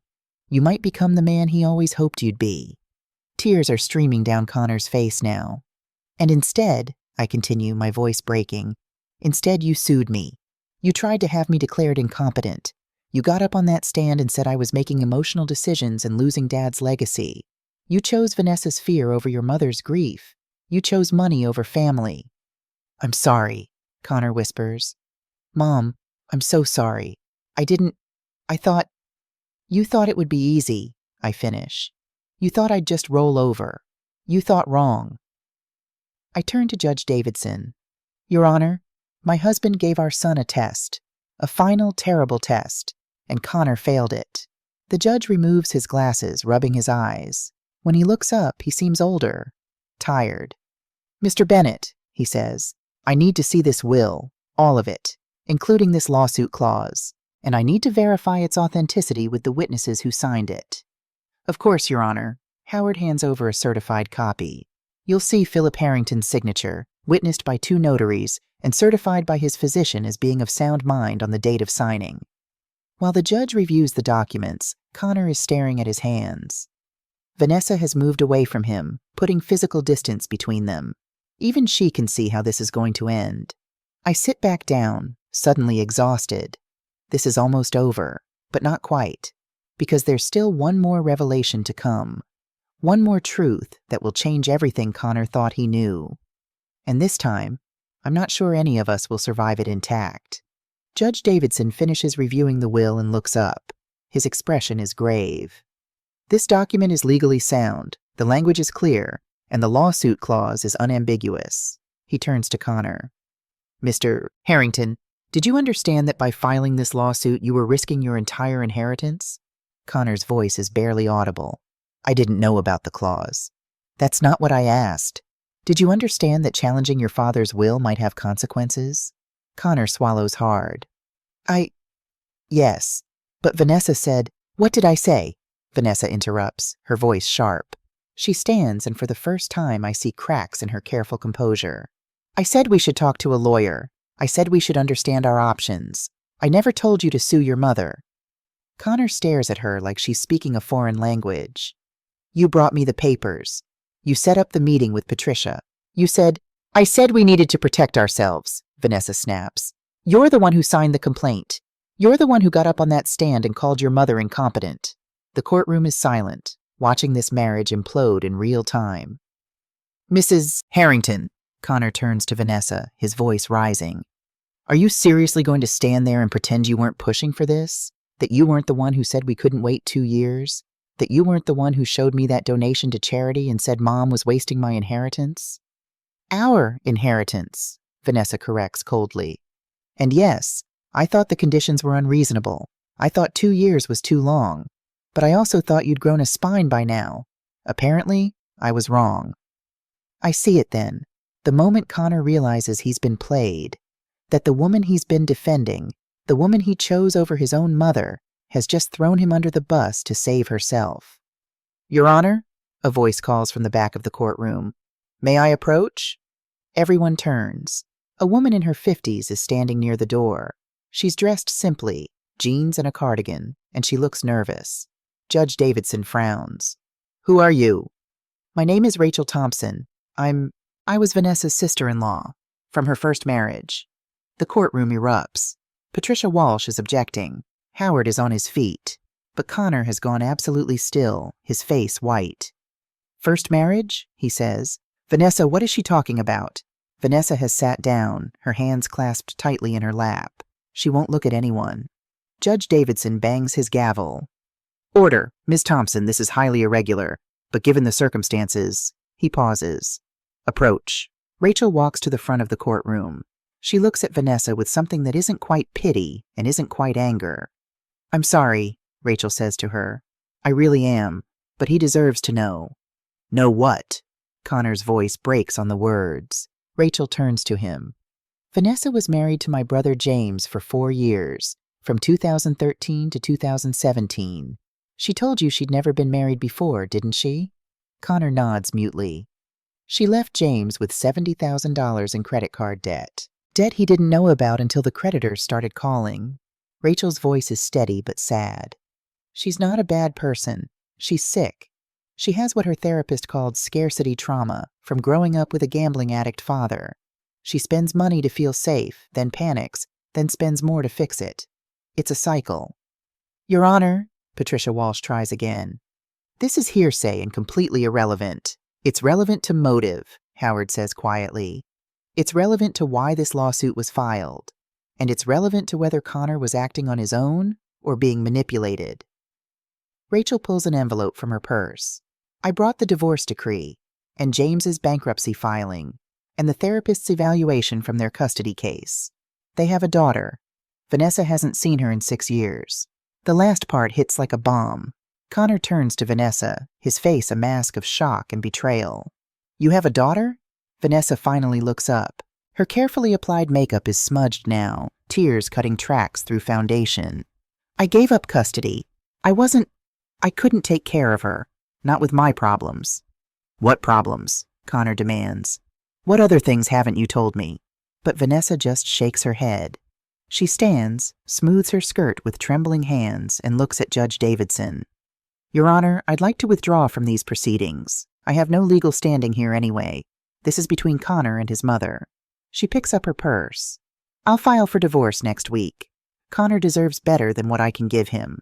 A: you might become the man he always hoped you'd be. Tears are streaming down Connor's face now. And instead, I continue, my voice breaking, instead you sued me. You tried to have me declared incompetent. You got up on that stand and said I was making emotional decisions and losing Dad's legacy. You chose Vanessa's fear over your mother's grief. You chose money over family. I'm sorry, Connor whispers. Mom, I'm so sorry. You thought it would be easy, I finish. You thought I'd just roll over. You thought wrong. I turn to Judge Davidson. Your Honor, my husband gave our son a test, a final terrible test, and Connor failed it. The judge removes his glasses, rubbing his eyes. When he looks up, he seems older, tired. Mr. Bennett, he says, I need to see this will, all of it, including this lawsuit clause, and I need to verify its authenticity with the witnesses who signed it. Of course, Your Honor. Howard hands over a certified copy. You'll see Philip Harrington's signature, witnessed by 2 notaries, and certified by his physician as being of sound mind on the date of signing. While the judge reviews the documents, Connor is staring at his hands. Vanessa has moved away from him, putting physical distance between them. Even she can see how this is going to end. I sit back down, suddenly exhausted. This is almost over, but not quite, because there's still one more revelation to come. One more truth that will change everything Connor thought he knew. And this time, I'm not sure any of us will survive it intact. Judge Davidson finishes reviewing the will and looks up. His expression is grave. This document is legally sound, the language is clear, and the lawsuit clause is unambiguous. He turns to Connor. Mr. Harrington, did you understand that by filing this lawsuit you were risking your entire inheritance? Connor's voice is barely audible. I didn't know about the clause. That's not what I asked. Did you understand that challenging your father's will might have consequences? Connor swallows hard. Yes. But Vanessa said, What did I say? Vanessa interrupts, her voice sharp. She stands, and for the first time I see cracks in her careful composure. I said we should talk to a lawyer. I said we should understand our options. I never told you to sue your mother. Connor stares at her like she's speaking a foreign language. You brought me the papers. You set up the meeting with Patricia. You said, I said we needed to protect ourselves, Vanessa snaps. You're the one who signed the complaint. You're the one who got up on that stand and called your mother incompetent. The courtroom is silent, watching this marriage implode in real time. Mrs. Harrington, Connor turns to Vanessa, his voice rising. Are you seriously going to stand there and pretend you weren't pushing for this? That you weren't the one who said we couldn't wait 2 years? That you weren't the one who showed me that donation to charity and said Mom was wasting my inheritance? Our inheritance, Vanessa corrects coldly. And yes, I thought the conditions were unreasonable. I thought 2 years was too long. But I also thought you'd grown a spine by now. Apparently, I was wrong. I see it then, the moment Connor realizes he's been played, that the woman he's been defending, the woman he chose over his own mother, has just thrown him under the bus to save herself. Your Honor, a voice calls from the back of the courtroom. May I approach? Everyone turns. A woman in her 50s is standing near the door. She's dressed simply, jeans and a cardigan, and she looks nervous. Judge Davidson frowns. Who are you? My name is Rachel Thompson. I was Vanessa's sister-in-law, from her first marriage. The courtroom erupts. Patricia Walsh is objecting. Howard is on his feet, but Connor has gone absolutely still, his face white. First marriage? He says. Vanessa, what is she talking about? Vanessa has sat down, her hands clasped tightly in her lap. She won't look at anyone. Judge Davidson bangs his gavel. Order, Ms. Thompson, this is highly irregular, but given the circumstances, he pauses. Approach. Rachel walks to the front of the courtroom. She looks at Vanessa with something that isn't quite pity and isn't quite anger. I'm sorry, Rachel says to her. I really am, but he deserves to know. Know what? Connor's voice breaks on the words. Rachel turns to him. Vanessa was married to my brother James for 4 years, from 2013 to 2017. She told you she'd never been married before, didn't she? Connor nods mutely. She left James with $70,000 in credit card debt. Debt he didn't know about until the creditors started calling. Rachel's voice is steady but sad. She's not a bad person. She's sick. She has what her therapist called scarcity trauma from growing up with a gambling addict father. She spends money to feel safe, then panics, then spends more to fix it. It's a cycle. Your Honor, Patricia Walsh tries again. This is hearsay and completely irrelevant. It's relevant to motive, Howard says quietly. It's relevant to why this lawsuit was filed. And it's relevant to whether Connor was acting on his own or being manipulated. Rachel pulls an envelope from her purse. I brought the divorce decree, and James's bankruptcy filing, and the therapist's evaluation from their custody case. They have a daughter. Vanessa hasn't seen her in 6 years. The last part hits like a bomb. Connor turns to Vanessa, his face a mask of shock and betrayal. You have a daughter? Vanessa finally looks up. Her carefully applied makeup is smudged now, tears cutting tracks through foundation. I gave up custody. I couldn't take care of her. Not with my problems. What problems? Connor demands. What other things haven't you told me? But Vanessa just shakes her head. She stands, smooths her skirt with trembling hands, and looks at Judge Davidson. Your Honor, I'd like to withdraw from these proceedings. I have no legal standing here anyway. This is between Connor and his mother. She picks up her purse. I'll file for divorce next week. Connor deserves better than what I can give him.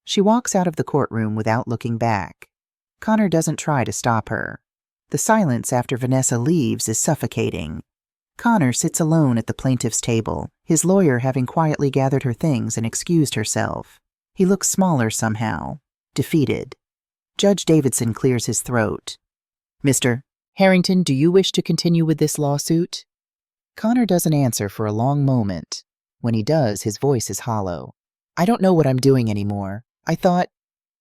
A: She walks out of the courtroom without looking back. Connor doesn't try to stop her. The silence after Vanessa leaves is suffocating. Connor sits alone at the plaintiff's table, his lawyer having quietly gathered her things and excused herself. He looks smaller somehow, defeated. Judge Davidson clears his throat. Mr. Harrington, do you wish to continue with this lawsuit? Connor doesn't answer for a long moment. When he does, his voice is hollow. I don't know what I'm doing anymore. I thought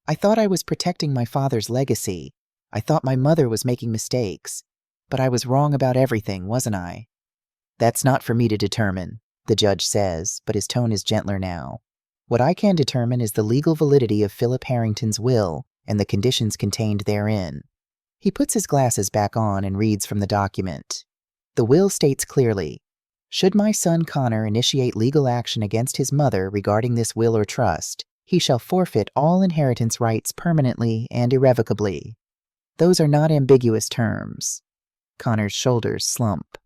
A: I was protecting my father's legacy. I thought my mother was making mistakes. But I was wrong about everything, wasn't I? That's not for me to determine, the judge says, but his tone is gentler now. What I can determine is the legal validity of Philip Harrington's will and the conditions contained therein. He puts his glasses back on and reads from the document. The will states clearly, should my son Connor initiate legal action against his mother regarding this will or trust, he shall forfeit all inheritance rights permanently and irrevocably. Those are not ambiguous terms. Connor's shoulders slump.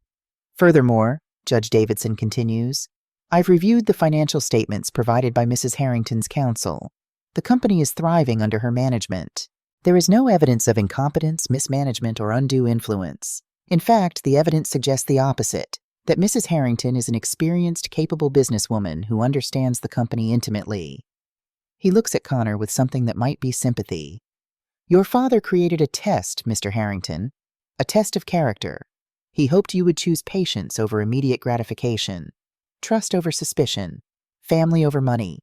A: Furthermore, Judge Davidson continues, I've reviewed the financial statements provided by Mrs. Harrington's counsel. The company is thriving under her management. There is no evidence of incompetence, mismanagement, or undue influence. In fact, the evidence suggests the opposite, that Mrs. Harrington is an experienced, capable businesswoman who understands the company intimately. He looks at Connor with something that might be sympathy. Your father created a test, Mr. Harrington, a test of character. He hoped you would choose patience over immediate gratification, trust over suspicion, family over money.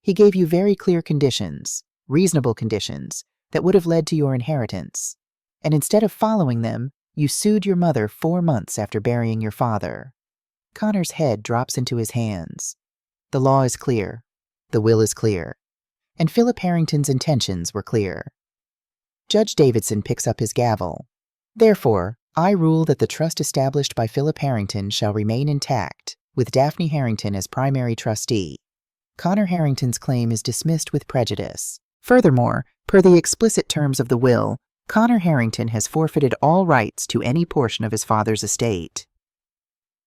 A: He gave you very clear conditions, reasonable conditions, that would have led to your inheritance. And instead of following them, you sued your mother 4 months after burying your father. Connor's head drops into his hands. The law is clear. The will is clear. And Philip Harrington's intentions were clear. Judge Davidson picks up his gavel. Therefore, I rule that the trust established by Philip Harrington shall remain intact, with Daphne Harrington as primary trustee. Connor Harrington's claim is dismissed with prejudice. Furthermore, per the explicit terms of the will, Connor Harrington has forfeited all rights to any portion of his father's estate.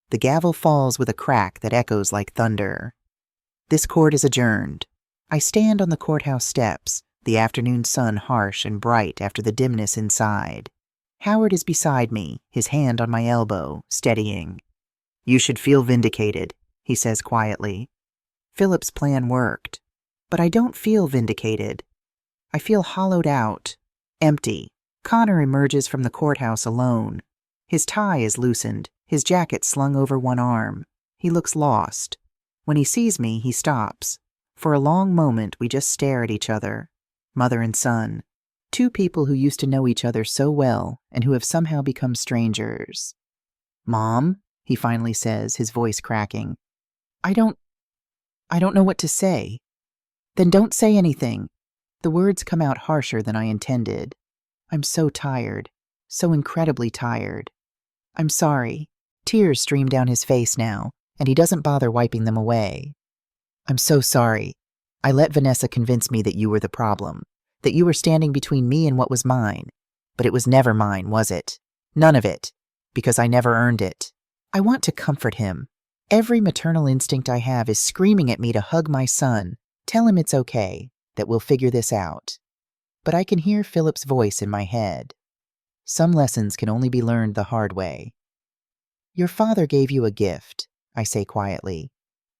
A: The gavel falls with a crack that echoes like thunder. This court is adjourned. I stand on the courthouse steps, the afternoon sun harsh and bright after the dimness inside. Howard is beside me, his hand on my elbow, steadying. You should feel vindicated, he says quietly. Philip's plan worked. But I don't feel vindicated. I feel hollowed out, empty. Connor emerges from the courthouse alone. His tie is loosened, his jacket slung over one arm. He looks lost. When he sees me, he stops. For a long moment, we just stare at each other, mother and son, two people who used to know each other so well and who have somehow become strangers. Mom, he finally says, his voice cracking. I don't know what to say. Then don't say anything. The words come out harsher than I intended. I'm so tired, so incredibly tired. I'm sorry. Tears stream down his face now, and he doesn't bother wiping them away. I'm so sorry. I let Vanessa convince me that you were the problem, that you were standing between me and what was mine. But it was never mine, was it? None of it, because I never earned it. I want to comfort him. Every maternal instinct I have is screaming at me to hug my son, tell him it's okay, that we'll figure this out. But I can hear Philip's voice in my head. Some lessons can only be learned the hard way. Your father gave you a gift, I say quietly.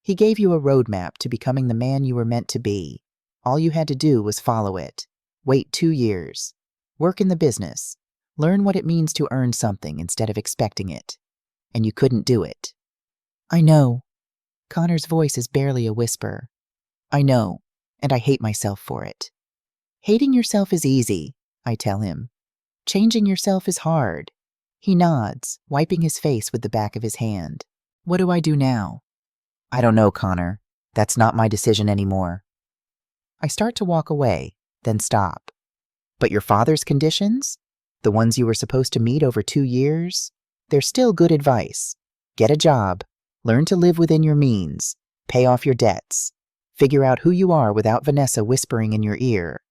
A: He gave you a roadmap to becoming the man you were meant to be. All you had to do was follow it. Wait 2 years. Work in the business. Learn what it means to earn something instead of expecting it. And you couldn't do it. I know. Connor's voice is barely a whisper. I know, and I hate myself for it. Hating yourself is easy, I tell him. Changing yourself is hard. He nods, wiping his face with the back of his hand. What do I do now? I don't know, Connor. That's not my decision anymore. I start to walk away, then stop. But your father's conditions? The ones you were supposed to meet over 2 years? They're still good advice. Get a job. Learn to live within your means. Pay off your debts. Figure out who you are without Vanessa whispering in your ear.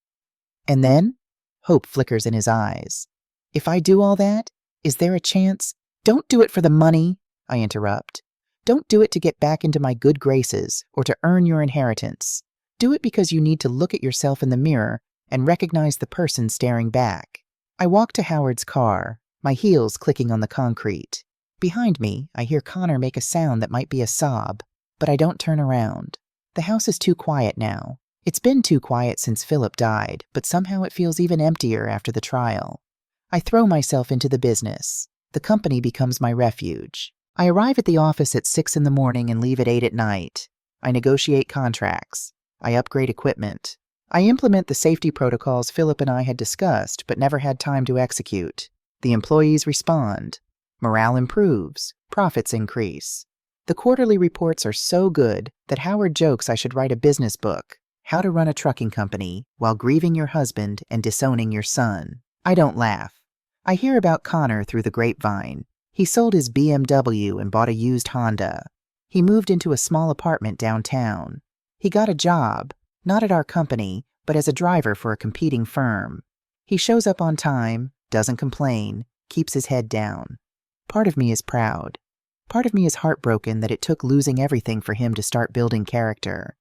A: And then? Hope flickers in his eyes. If I do all that, is there a chance? Don't do it for the money, I interrupt. Don't do it to get back into my good graces or to earn your inheritance. Do it because you need to look at yourself in the mirror and recognize the person staring back. I walk to Howard's car, my heels clicking on the concrete. Behind me, I hear Connor make a sound that might be a sob, but I don't turn around. The house is too quiet now. It's been too quiet since Philip died, but somehow it feels even emptier after the trial. I throw myself into the business. The company becomes my refuge. I arrive at the office at 6 in the morning and leave at 8 at night. I negotiate contracts. I upgrade equipment. I implement the safety protocols Philip and I had discussed but never had time to execute. The employees respond. Morale improves. Profits increase. The quarterly reports are so good that Howard jokes I should write a business book, How to Run a Trucking Company While Grieving Your Husband and Disowning Your Son. I don't laugh. I hear about Connor through the grapevine. He sold his BMW and bought a used Honda. He moved into a small apartment downtown. He got a job, not at our company, but as a driver for a competing firm. He shows up on time, doesn't complain, keeps his head down. Part of me is proud. Part of me is heartbroken that it took losing everything for him to start building character.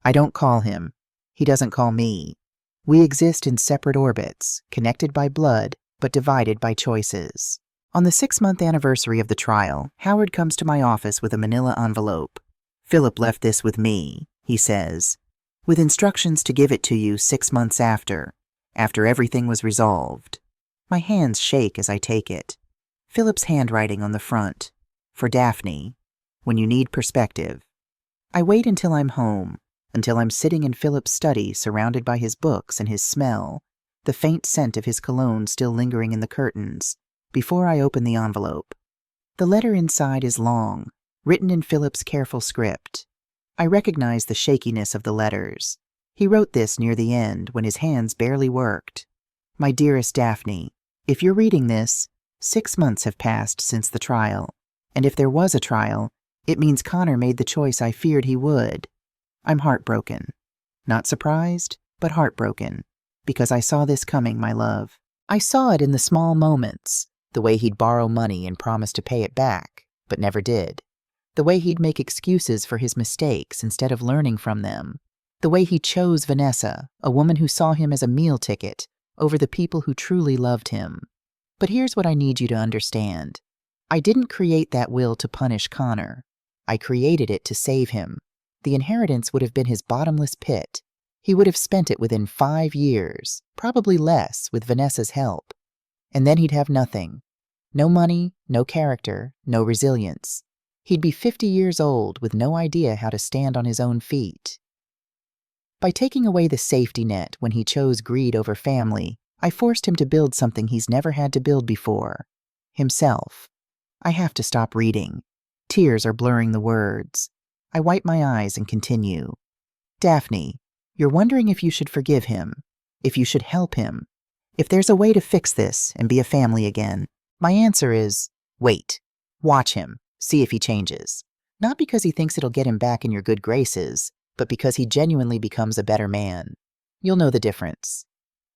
A: I don't call him. He doesn't call me. We exist in separate orbits, connected by blood, but divided by choices. On the 6-month anniversary of the trial, Howard comes to my office with a manila envelope. Philip left this with me, he says, with instructions to give it to you 6 months after everything was resolved. My hands shake as I take it. Philip's handwriting on the front. For Daphne, when you need perspective. I wait until I'm home, until I'm sitting in Philip's study surrounded by his books and his smell, the faint scent of his cologne still lingering in the curtains, before I open the envelope. The letter inside is long, written in Philip's careful script. I recognize the shakiness of the letters. He wrote this near the end when his hands barely worked. My dearest Daphne, if you're reading this, 6 months have passed since the trial. And if there was a trial, it means Connor made the choice I feared he would. I'm heartbroken. Not surprised, but heartbroken. Because I saw this coming, my love. I saw it in the small moments. The way he'd borrow money and promise to pay it back, but never did. The way he'd make excuses for his mistakes instead of learning from them. The way he chose Vanessa, a woman who saw him as a meal ticket, over the people who truly loved him. But here's what I need you to understand. I didn't create that will to punish Connor. I created it to save him. The inheritance would have been his bottomless pit. He would have spent it within 5 years, probably less, with Vanessa's help. And then he'd have nothing. No money, no character, no resilience. He'd be 50 years old with no idea how to stand on his own feet. By taking away the safety net when he chose greed over family, I forced him to build something he's never had to build before. Himself. I have to stop reading. Tears are blurring the words. I wipe my eyes and continue. Daphne, you're wondering if you should forgive him, if you should help him, if there's a way to fix this and be a family again. My answer is, wait. Watch him. See if he changes. Not because he thinks it'll get him back in your good graces, but because he genuinely becomes a better man. You'll know the difference.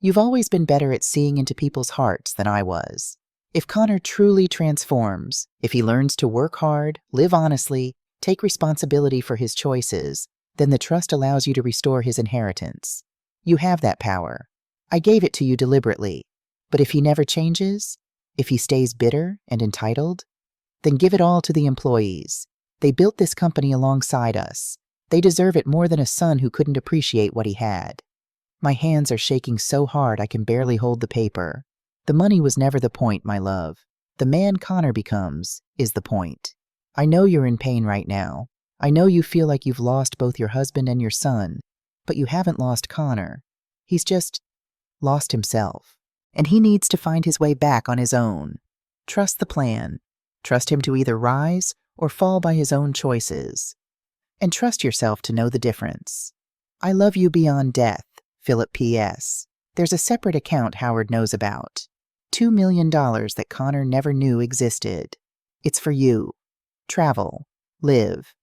A: You've always been better at seeing into people's hearts than I was. If Connor truly transforms, if he learns to work hard, live honestly, take responsibility for his choices, then the trust allows you to restore his inheritance. You have that power. I gave it to you deliberately. But if he never changes, if he stays bitter and entitled, then give it all to the employees. They built this company alongside us. They deserve it more than a son who couldn't appreciate what he had. My hands are shaking so hard I can barely hold the paper. The money was never the point, my love. The man Connor becomes is the point. I know you're in pain right now. I know you feel like you've lost both your husband and your son, but you haven't lost Connor. He's just lost himself, and he needs to find his way back on his own. Trust the plan. Trust him to either rise or fall by his own choices. And trust yourself to know the difference. I love you beyond death, Philip P.S. There's a separate account Howard knows about. $2 million that Connor never knew existed. It's for you. Travel. Live.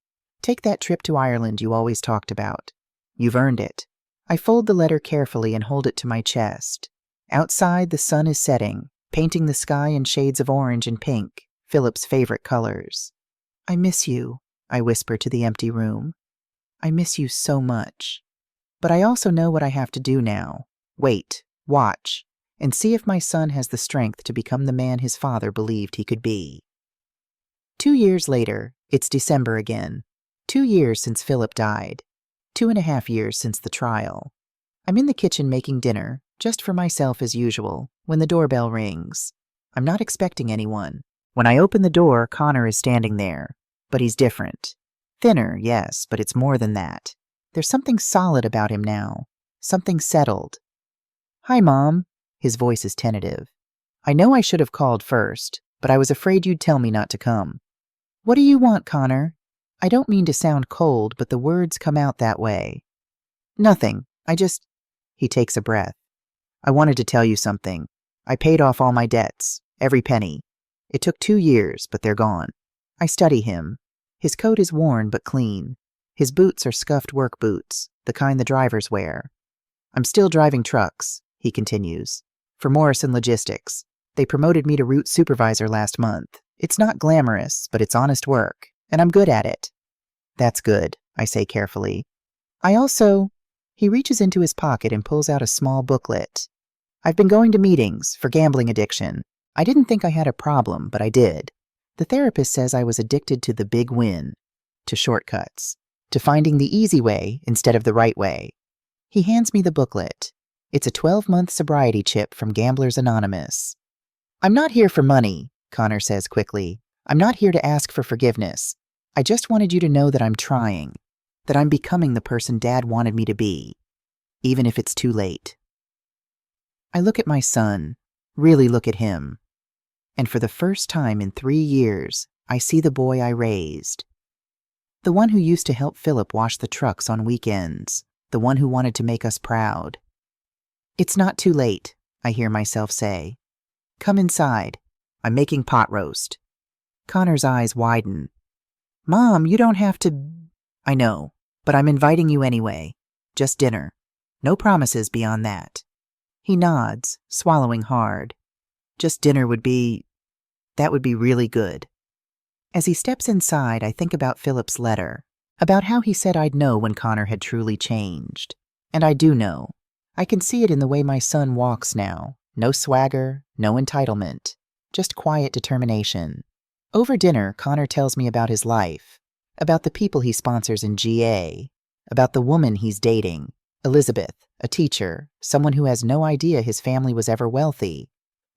A: Take that trip to Ireland you always talked about. You've earned it. I fold the letter carefully and hold it to my chest. Outside, the sun is setting, painting the sky in shades of orange and pink, Philip's favorite colors. I miss you, I whisper to the empty room. I miss you so much. But I also know what I have to do now. Wait, watch, and see if my son has the strength to become the man his father believed he could be. 2 years later, it's December again. 2 years since Philip died. 2.5 years since the trial. I'm in the kitchen making dinner, just for myself as usual, when the doorbell rings. I'm not expecting anyone. When I open the door, Connor is standing there. But he's different. Thinner, yes, but it's more than that. There's something solid about him now. Something settled. Hi, Mom. His voice is tentative. I know I should have called first, but I was afraid you'd tell me not to come. What do you want, Connor? I don't mean to sound cold, but the words come out that way. Nothing. He takes a breath. I wanted to tell you something. I paid off all my debts, every penny. It took 2 years, but they're gone. I study him. His coat is worn but clean. His boots are scuffed work boots, the kind the drivers wear. I'm still driving trucks, he continues, for Morrison Logistics. They promoted me to route supervisor last month. It's not glamorous, but it's honest work, and I'm good at it. That's good, I say carefully. He reaches into his pocket and pulls out a small booklet. I've been going to meetings for gambling addiction. I didn't think I had a problem, but I did. The therapist says I was addicted to the big win, to shortcuts, to finding the easy way instead of the right way. He hands me the booklet. It's a 12-month sobriety chip from Gamblers Anonymous. I'm not here for money, Connor says quickly. I'm not here to ask for forgiveness. I just wanted you to know that I'm trying, that I'm becoming the person Dad wanted me to be, even if it's too late. I look at my son, really look at him, and for the first time in 3 years, I see the boy I raised. The one who used to help Philip wash the trucks on weekends, the one who wanted to make us proud. It's not too late, I hear myself say. Come inside. I'm making pot roast. Connor's eyes widen. Mom, you don't have to... I know, but I'm inviting you anyway. Just dinner. No promises beyond that. He nods, swallowing hard. Just dinner would be really good. As he steps inside, I think about Philip's letter, about how he said I'd know when Connor had truly changed. And I do know. I can see it in the way my son walks now. No swagger, no entitlement, just quiet determination. Over dinner, Connor tells me about his life, about the people he sponsors in GA, about the woman he's dating, Elizabeth, a teacher, someone who has no idea his family was ever wealthy,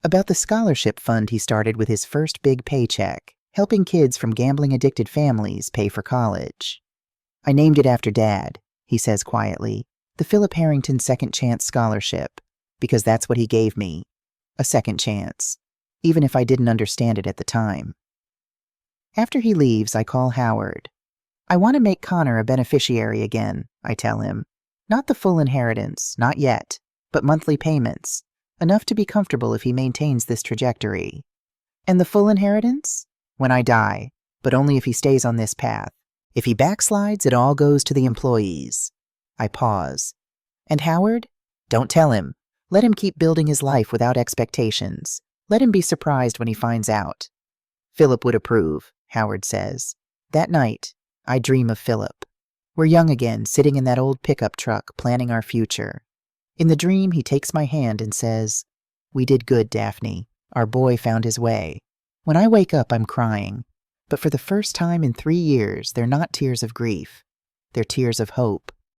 A: about the scholarship fund he started with his first big paycheck, helping kids from gambling-addicted families pay for college. I named it after Dad, he says quietly, the Philip Harrington Second Chance Scholarship, because that's what he gave me, a second chance, even if I didn't understand it at the time. After he leaves, I call Howard. I want to make Connor a beneficiary again, I tell him. Not the full inheritance, not yet, but monthly payments, enough to be comfortable if he maintains this trajectory. And the full inheritance? When I die, but only if he stays on this path. If he backslides, it all goes to the employees. I pause. And Howard? Don't tell him. Let him keep building his life without expectations. Let him be surprised when he finds out. Philip would approve, Howard says. That night, I dream of Philip. We're young again, sitting in that old pickup truck, planning our future. In the dream, he takes my hand and says, "We did good, Daphne. Our boy found his way." When I wake up, I'm crying. But for the first time in 3 years, they're not tears of grief. They're tears of hope.